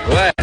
Ouais.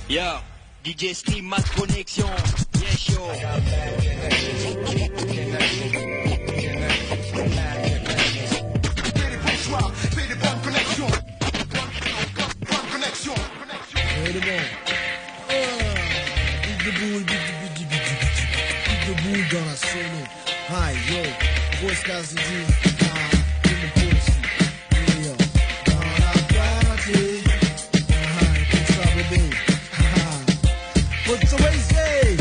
Yo, DJ Steam, Mass Connexion. Yes, yo. Dans la solo, hi yo, voice casse dit, in the pussy, yo, dans la party, pour ça bébé, what's crazy,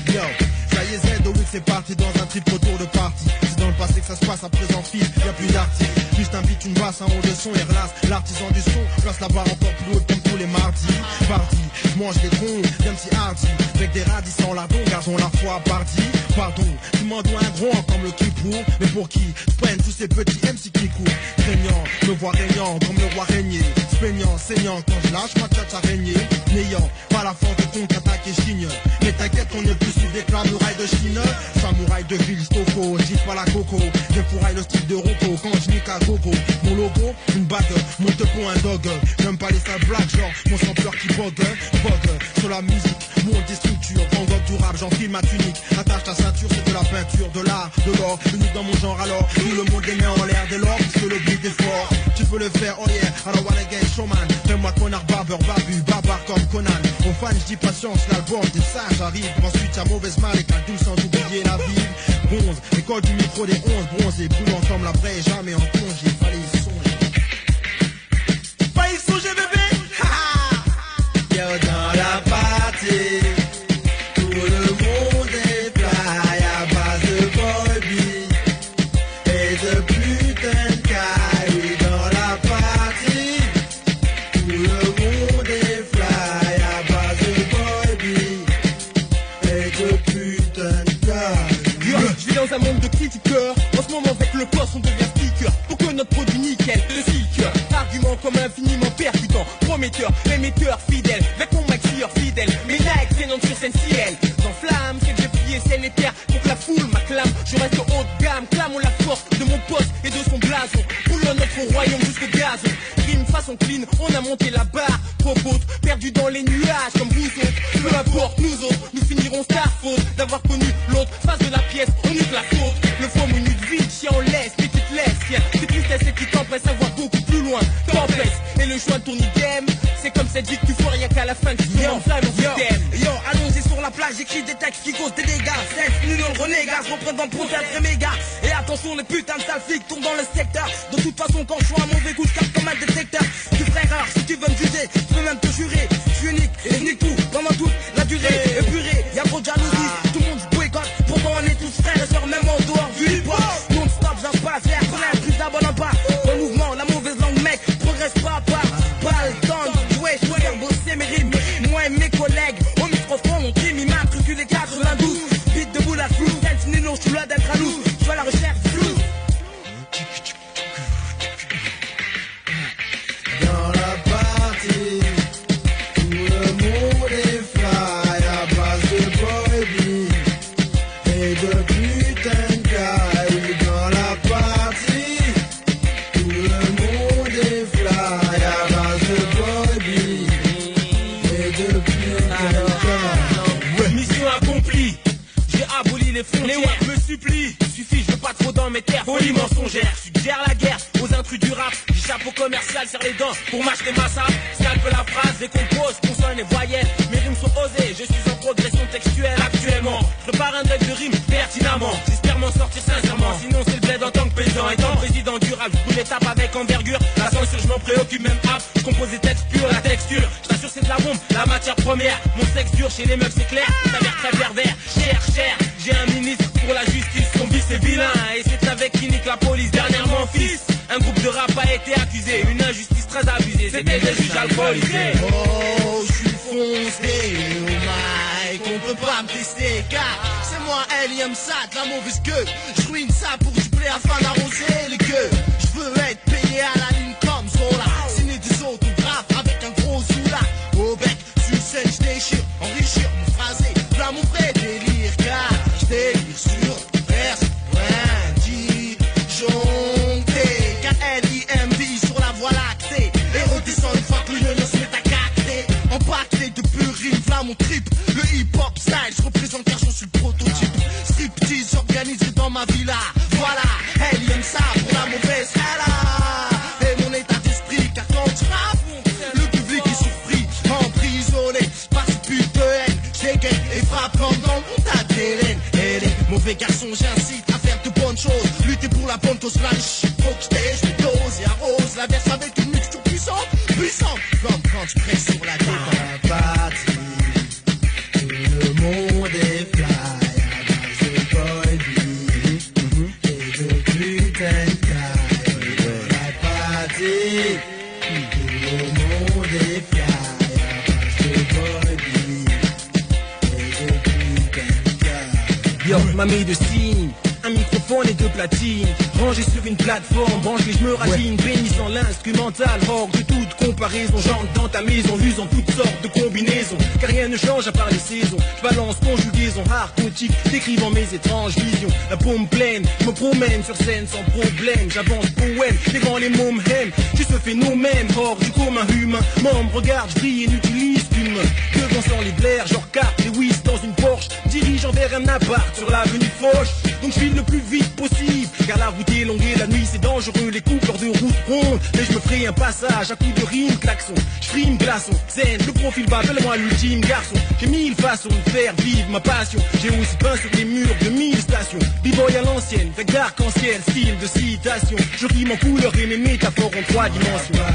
yo, ça y est Z, c'est parti dans un trip autour de party. C'est dans le passé que ça se passe, à présent fil, y'a plus d'artistes. Juste un beat, une basse, un haut de son et relasse. L'artisan du son place la barre encore plus haute comme tous les mardis. Parti, je mange des cons, bien petit hardy. Avec des radis sans lardon, gardons la foi parti. Pardon, tu m'en dois un gros comme le Kippour. Mais pour qui prennent tous ces petits MC qui courent. Craignant, me voir régnant comme le roi régné. Feignant, saignant, quand je lâche ma tchatch araignée. N'ayant pas la force de contre-attaque et chigne. Mais t'inquiète, on est plus sur des murailles de Chine. Samouraï de ville, stofo, j'y pas la coco. Je fourraille le style de Rocco quand je nique à gogo. Mon logo, une bague, mon tepo un dog. J'aime pas les sales blagues, genre mon sampleur qui vogue. Sur la musique, monde des structures. Van Gogh du rap, j'enfile ma tunique. Attache ta ceinture, c'est de la peinture, de l'art, de l'or. Unique dans mon genre alors, tout le monde les met en l'air dès lors, puisque le beat est fort. Tu peux le faire, oh yeah, I don't wanna get showman. Fais-moi connard, barber, babu, babar comme Conan. Aux fans, j'dis patience, l'album des sages arrive. Ensuite, y'a mauvaise mal et calcul sans oublier la vie. Bronze, école du micro des 11 bronzés. Brûlant comme la vraie, jamais en congé. Fallait y songer. Fallait y songer, bébé. Yo, dans la partie, tout le monde est fly à base de boy et de putain de caille. Dans la partie, tout le monde est fly à base de boy et de putain de caille. Je vis dans un monde de critiqueurs. En ce moment avec le poste on devient speaker. Pour que notre produit nickel, le sticker. Argument comme infiniment percutant. Prometteur, émetteur, fidèle. Avec mon maxilleur fidèle. Mes likes traînant sur scène ciel. Dans flamme, c'est que j'ai plié ciel et terre. Pour que la foule m'acclame. Je reste haut de gamme, clamons la force de mon poste et de son blason. Coulons notre royaume jusqu'au gazon. Rime façon clean, on a monté la barre. Trop haute, perdu dans les nuages comme vous autres. Peu importe, nous autres, nous finirons star faute d'avoir connu l'autre face de la pièce, on nique la faute. Le faux minute vide, chien on laisse, mais tu te laisses, tiens. C'est tristesse et qui t'empêche à voir beaucoup plus loin. T'empêches, et le choix de ton idem, c'est comme cette vie que tu foires, y'a qu'à la fin que tu te enflammes mon système. Yo, allons-y sur la plage, j'écris des textes qui causent des dégâts. 16 millions de renégats, je représente pour être méga. Et attention, les putains de sales flics tournent dans le secteur. De toute façon, quand je suis un mauvais coup, je capte comme un détecteur. Tu ferais rare, si tu veux me juger, je peux même te jurer. Je suis unique et je nique tout pendant toute la durée. Épuré, y'a trop de jalousie, tout le monde se boycotte. Pourtant on est tous frères et sœurs, même en dehors du hip-hop. Non-stop, j'en vers plein, plus d'abonne en pas. Dans le mouvement, la mauvaise langue, mec, progresse pas. Pas le temps de jouer, je peux faire bosser mes rimes. Moi et mes collègues, au microphone, on trie, immatriculé 92. Vite debout la flou, dance Nino, je suis là d'être à nous. Je suis à la recherche du flou. Dans la partie, tout le monde est fly à base de boy et de putain de caille. Dans la partie, tout le monde est fly à base de boy et de putain de caille. Mission accomplie, j'ai aboli les frontières. Les WAP me supplient, suffit, je veux pas trop dans mes terres. Folie mensongère, suggère la guerre aux intrus du rap. J'ai chapeau commercial, serre les dents pour m'acheter ma sape. Scalpe la phrase, décompose, consonne et voyelle. Mes rimes sont osées, je suis en progression textuelle actuellement. Je prépare un deck de rimes pertinemment. J'espère m'en sortir sincèrement, sinon c'est le bled en tant que paysan. Étant président du rap, je brûle l'étape avec envergure. La censure, je m'en préoccupe même pas. Je compose des textes purs, la texture. Je t'assure c'est de la bombe, la matière première. Mon sexe dur chez les meufs c'est clair, ça a l'air très pervers. Cher, j'ai un ministre pour la justice. Son vice est vilain et c'est avec qui nique la police. Dernièrement fils, un groupe de rap a été accusé. Une injustice très abusée, c'était des juges alcoolisés. Oh, je suis foncé, oh Mike, on peut pas me tester car c'est moi L.I.M. Sat, la mauvaise queue. Je ruine ça pour du blé afin d'arroser les queues. Je veux être payé à la ligne comme Zola, signer des autographes avec un gros zoula. Au bec, sur scène, je déchire, enrichir mon phrasé, là mon vrai délire car je délire sur verse, disjoncté. K-L-I-M-B sur la voie lactée. Et redescend une fois que le se met à cacter. Empaqueté de pure rime, v'là mon trip. Le hip-hop style, je représente car j'en suis le prototype. Striptease organisé dans ma villa. Voilà, elle aime ça pour la mauvaise elle a. Et mon état d'esprit, car quand je rappe, le public est surpris, emprisonné par cette pute de haine. J'égaye et frappe comme dans mon tas d'Hélène. Et les mauvais garçons, j'incite à faire de bonnes choses. Lutter pour la bonne cause, là, faut que je dose et arrose la verse avec une mixture puissante, comme quand je presse sur la tête dans la partie. Tout le monde est fly à base de boy et de putain de caille. Dans la partie, tout le monde est fly à base de boy et de putain de caille. Yo, mamie de signe, un microphone et deux platine, rangé sur une plateforme, branché, je me ratine, bénissant l'instrumental, hors de toute comparaison, j'entre dans ta maison, usant toutes sortes de combinaisons, car rien ne change à part les saisons, je balance conjugaison harponique, décrivant mes étranges visions, la paume pleine, je me promène sur scène sans problème, j'avance poème, devant les mômes aiment, tu ce phénomène, hors du commun humain, membre, regarde, je brille et n'utilise qu'une main, devant sans les blaires, genre carte, les whist dans une Porsche, dirigeant vers un appart sur l'avenue Foch, donc je file le plus vite possible, car la route est longue et la nuit c'est dangereux, les coupeurs de route ronde, mais je me ferai un passage à coups de rime, klaxon, je frime glaçon, zen, le profil bas, appelle-moi l'ultime garçon, j'ai mille façons de faire vivre ma passion, j'ai aussi peint sur les murs de 1000 stations, b-boy à l'ancienne, avec d'arc-en-ciel, style de citation, je rime en couleur et mes métaphores en 3 dimensions.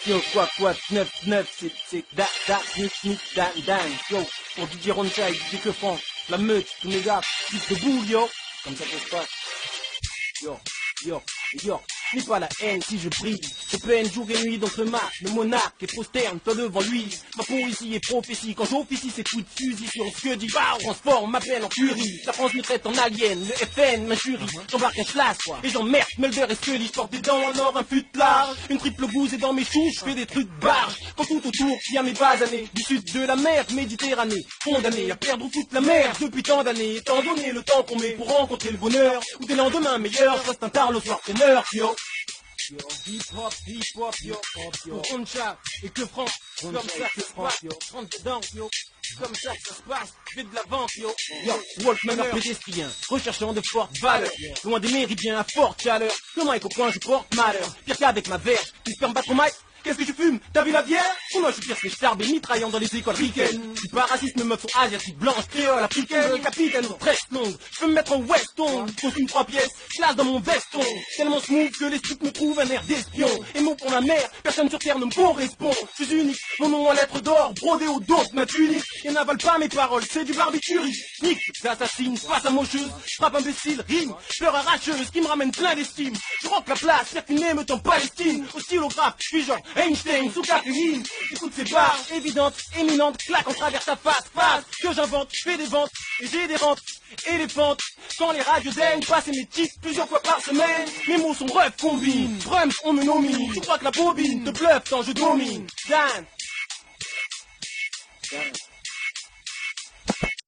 Yo, quoi, 9, c'est da, nick, dan, yo, pour DJ Roncha et DJ Keufran, la meute, tous mes gars, plus de boule, yo, comme ça que se passe, yo, n'aie pas la haine si je brille, je peine jour et nuit donc le monarque est prosterne, toi devant lui, ma poésie est prophétie, quand j'officie c'est coup de fusil sur ce que dit, bah, transforme ma peine en furie, la France me traite en alien, le FN m'injurie, j'embarque un schlass, et j'emmerde Mulder et Scully, je porte des dents en or, un fut large, une triple gousse et dans mes choux, je fais des trucs barges, quand tout autour, il y a mes basanés, du sud de la mer Méditerranée, condamné à perdre toute la mer, depuis tant d'années, étant donné le temps qu'on met pour rencontrer le bonheur, ou des lendemains meilleurs, je reste un tard le soir, ténor, yo. Hip hop, yo, pour Roncha et Keufran, comme ça que ça se passe, rentre dedans, yo, comme ça que ça se passe, fais de la vente, yo, Walkman pédestrien, recherchant de fortes valeurs, loin des méridiens à forte chaleur, le mic au point je porte malheur, pire qu'avec ma verge, tu fermes battre au mic. Qu'est-ce que tu fumes? T'as vu la bière? Ou moi je suis pire que les starbés mitraillant dans les écoles ricaines. Je suis pas raciste, mes meufs sont asiatiques, blanches, créoles, africaines. Capitaine, très longue, je peux me mettre en weston. Costume 3 pièces, classe dans mon veston. Tellement smooth que les strips me trouvent un air d'espion. Et mon pour ma mère, personne sur terre ne me correspond. Je suis unique, mon nom en lettres d'or, brodé au dos de ma tunique. Et n'avale pas mes paroles, c'est du barbiturique. Nique, j'assassine, face à mocheuse, frappe imbécile, rime, fleur arracheuse qui me ramène plein d'estime. Je rock la place, faire qu'une émeute en Palestine. Au stylographe, je suis genre Einstein, sous caféine, écoute ces barres évidentes, éminentes, claque en travers ta face, que j'invente, je fais des ventes, et j'ai des rentes, éléphantes, quand les radios daignent, passer mes titres plusieurs fois par semaine, mes mots sont brefs, combine, drums, on me nomine, tu crois que la bobine te bluffe quand je domine, Dan.